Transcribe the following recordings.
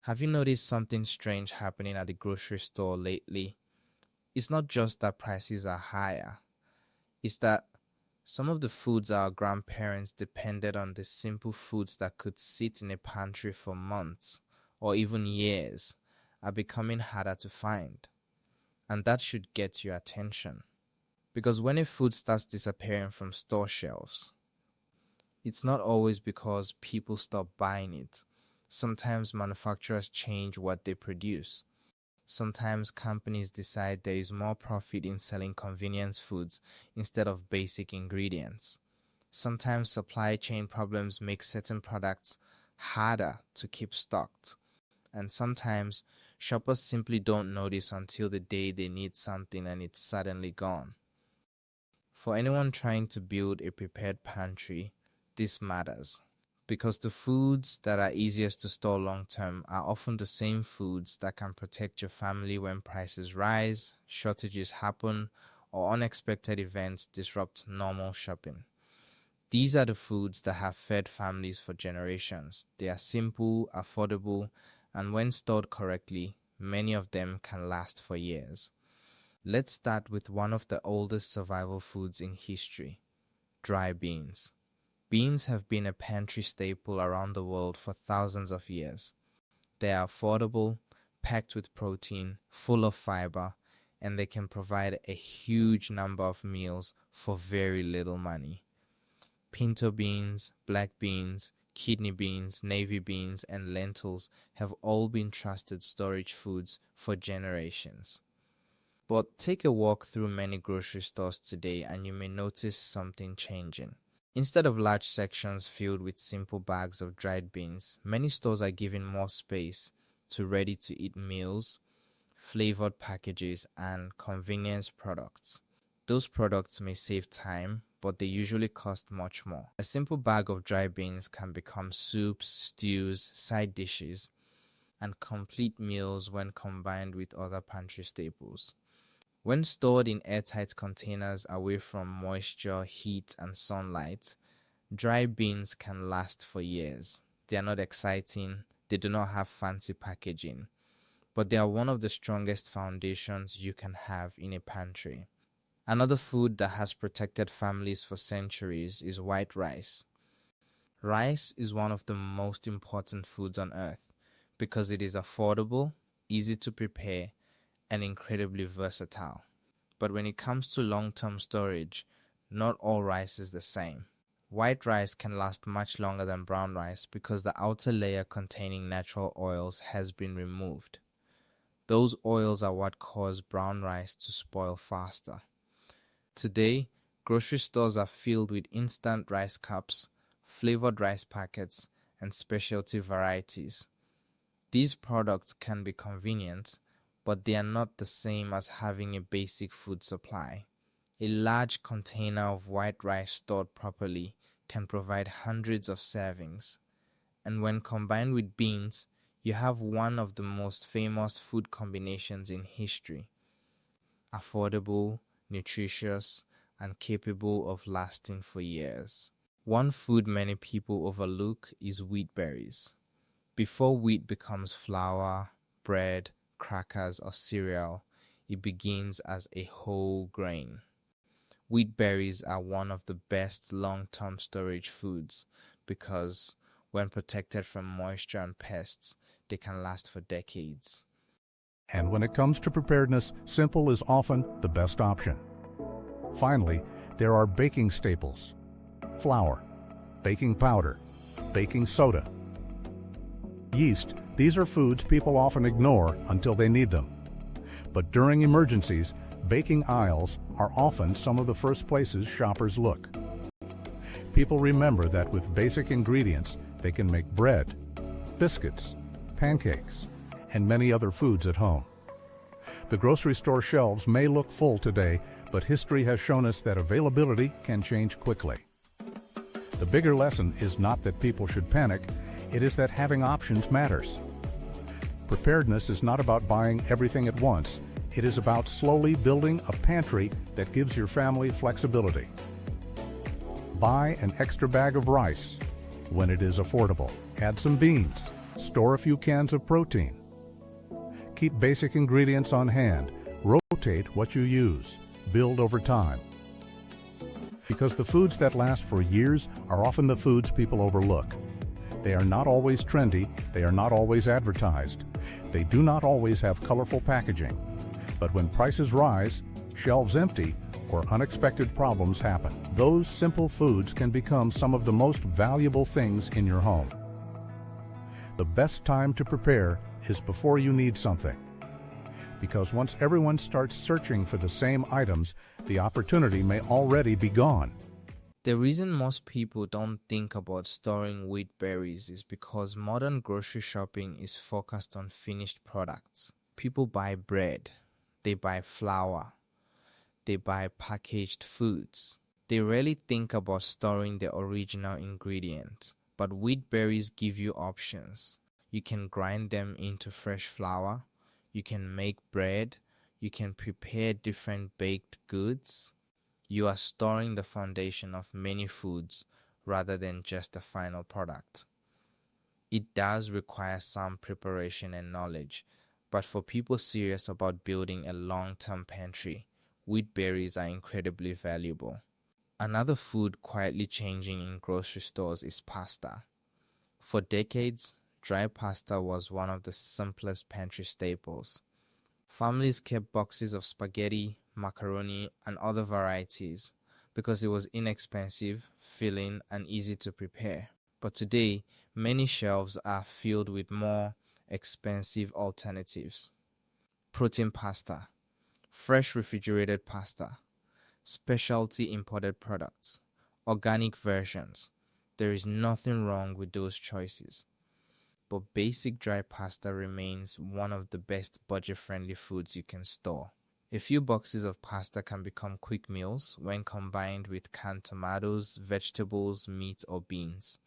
Have you noticed something strange happening at the grocery store lately? It's not just that prices are higher, it's that some of the foods our grandparents depended on, the simple foods that could sit in a pantry for months or even years, are becoming harder to find. And that should get your attention. Because when a food starts disappearing from store shelves, it's not always because people stop buying it. Sometimes manufacturers change what they produce. Sometimes companies decide there is more profit in selling convenience foods instead of basic ingredients. Sometimes supply chain problems make certain products harder to keep stocked. And sometimes shoppers simply don't notice until the day they need something and it's suddenly gone. For anyone trying to build a prepared pantry, this matters because the foods that are easiest to store long term are often the same foods that can protect your family when prices rise, shortages happen, or unexpected events disrupt normal shopping. These are the foods that have fed families for generations. They are simple, affordable, and when stored correctly, many of them can last for years. Let's start with one of the oldest survival foods in history: dry beans. Beans have been a pantry staple around the world for thousands of years. They are affordable, packed with protein, full of fiber, and they can provide a huge number of meals for very little money. Pinto beans, black beans, kidney beans, navy beans, and lentils have all been trusted storage foods for generations. But take a walk through many grocery stores today and you may notice something changing. Instead of large sections filled with simple bags of dried beans, many stores are giving more space to ready-to-eat meals, flavored packages, and convenience products. Those products may save time, but they usually cost much more. A simple bag of dry beans can become soups, stews, side dishes, and complete meals when combined with other pantry staples. When stored in airtight containers away from moisture, heat, and sunlight, dry beans can last for years. They are not exciting, they do not have fancy packaging, but they are one of the strongest foundations you can have in a pantry. Another food that has protected families for centuries is white rice. Rice is one of the most important foods on earth because it is affordable, easy to prepare, and incredibly versatile. But when it comes to long-term storage, not all rice is the same. White rice can last much longer than brown rice because the outer layer containing natural oils has been removed. Those oils are what cause brown rice to spoil faster. Today, grocery stores are filled with instant rice cups, flavored rice packets, and specialty varieties. These products can be convenient, but they are not the same as having a basic food supply. A large container of white rice stored properly can provide hundreds of servings, and when combined with beans, you have one of the most famous food combinations in history. Affordable, nutritious, and capable of lasting for years. One food many people overlook is wheat berries. Before wheat becomes flour, bread, crackers, or cereal, it begins as a whole grain. Wheat berries are one of the best long-term storage foods because when protected from moisture and pests, they can last for decades. And when it comes to preparedness, simple is often the best option. Finally, there are baking staples: flour, baking powder, baking soda, yeast. These are foods people often ignore until they need them. But during emergencies, baking aisles are often some of the first places shoppers look. People remember that with basic ingredients, they can make bread, biscuits, pancakes, and many other foods at home. The grocery store shelves may look full today, but history has shown us that availability can change quickly. The bigger lesson is not that people should panic, it is that having options matters. Preparedness is not about buying everything at once. It is about slowly building a pantry that gives your family flexibility. Buy an extra bag of rice when it is affordable. Add some beans, Store a few cans of protein. Keep basic ingredients on hand. Rotate what you use. Build over time. Because the foods that last for years are often the foods people overlook. They are not always trendy, they are not always advertised. They do not always have colorful packaging. But when prices rise, shelves empty, or unexpected problems happen, those simple foods can become some of the most valuable things in your home. The best time to prepare is before you need something. Because once everyone starts searching for the same items, the opportunity may already be gone. The reason most people don't think about storing wheat berries is because modern grocery shopping is focused on finished products. People buy bread, they buy flour, they buy packaged foods. They rarely think about storing the original ingredient. But wheat berries give you options. You can grind them into fresh flour, you can make bread, you can prepare different baked goods. You are storing the foundation of many foods rather than just the final product. It does require some preparation and knowledge, but for people serious about building a long-term pantry, wheat berries are incredibly valuable. Another food quietly changing in grocery stores is pasta. For decades, dry pasta was one of the simplest pantry staples. Families kept boxes of spaghetti, macaroni, and other varieties because it was inexpensive, filling, and easy to prepare. But today, many shelves are filled with more expensive alternatives. Protein pasta, fresh refrigerated pasta, specialty imported products, organic versions. There is nothing wrong with those choices. But basic dry pasta remains one of the best budget-friendly foods you can store. A few boxes of pasta can become quick meals when combined with canned tomatoes, vegetables, meat, or beans.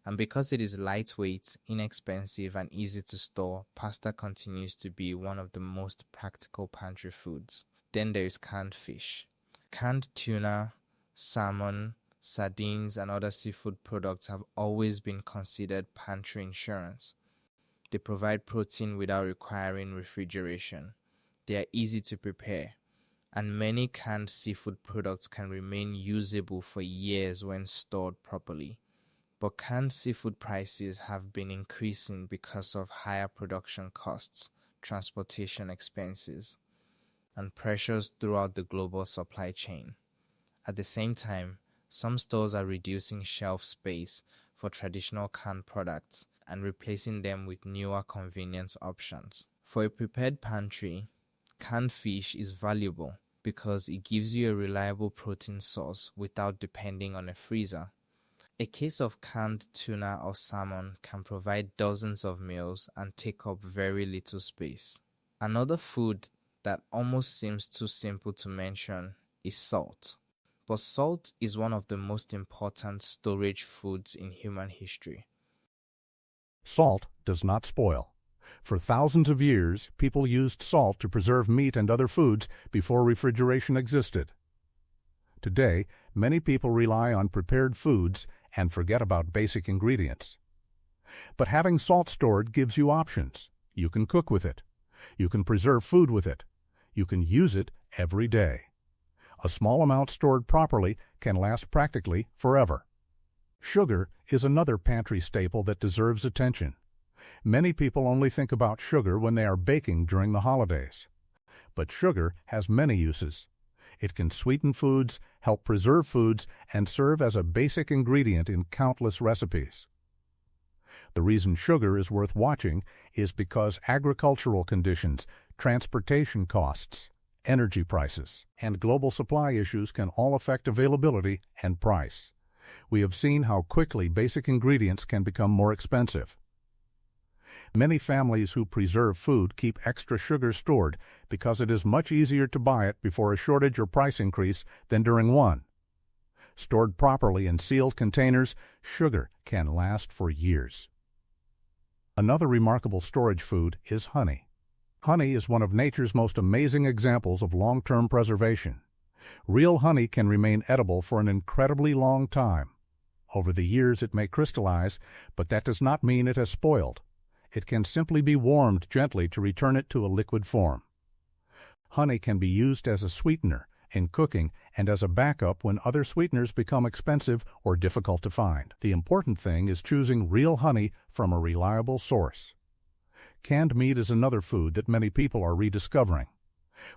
And because it is lightweight, inexpensive, and easy to store, pasta continues to be one of the most practical pantry foods. Then there is canned fish. Canned tuna, salmon, sardines, and other seafood products have always been considered pantry insurance. They provide protein without requiring refrigeration. They are easy to prepare, and many canned seafood products can remain usable for years when stored properly. But canned seafood prices have been increasing because of higher production costs, transportation expenses, and pressures throughout the global supply chain. At the same time, some stores are reducing shelf space for traditional canned products and replacing them with newer convenience options. For a prepared pantry, canned fish is valuable because it gives you a reliable protein source without depending on a freezer. A case of canned tuna or salmon can provide dozens of meals and take up very little space. Another food that almost seems too simple to mention is salt. But salt is one of the most important storage foods in human history. Salt does not spoil. For thousands of years, people used salt to preserve meat and other foods before refrigeration existed. Today, many people rely on prepared foods and forget about basic ingredients. But having salt stored gives you options. You can cook with it. You can preserve food with it. You can use it every day. A small amount stored properly can last practically forever. Sugar is another pantry staple that deserves attention. Many people only think about sugar when they are baking during the holidays. But sugar has many uses. It can sweeten foods, help preserve foods, and serve as a basic ingredient in countless recipes. The reason sugar is worth watching is because agricultural conditions, transportation costs, energy prices, and global supply issues can all affect availability and price. We have seen how quickly basic ingredients can become more expensive. Many families who preserve food keep extra sugar stored because it is much easier to buy it before a shortage or price increase than during one. Stored properly in sealed containers, sugar can last for years. Another remarkable storage food is honey. Honey is one of nature's most amazing examples of long-term preservation. Real honey can remain edible for an incredibly long time. Over the years it may crystallize, but that does not mean it has spoiled. It can simply be warmed gently to return it to a liquid form. Honey can be used as a sweetener in cooking and as a backup when other sweeteners become expensive or difficult to find. The important thing is choosing real honey from a reliable source. Canned meat is another food that many people are rediscovering.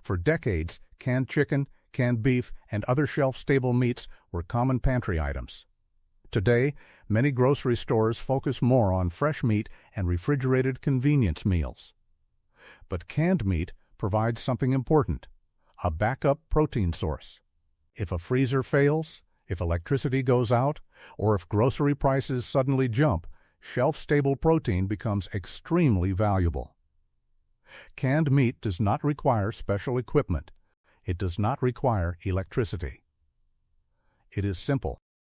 For decades, canned chicken, canned beef, and other shelf-stable meats were common pantry items. Today, many grocery stores focus more on fresh meat and refrigerated convenience meals. But canned meat provides something important: a backup protein source. If a freezer fails, if electricity goes out, or if grocery prices suddenly jump, shelf-stable protein becomes extremely valuable. Canned meat does not require special equipment. It does not require electricity. It is simple.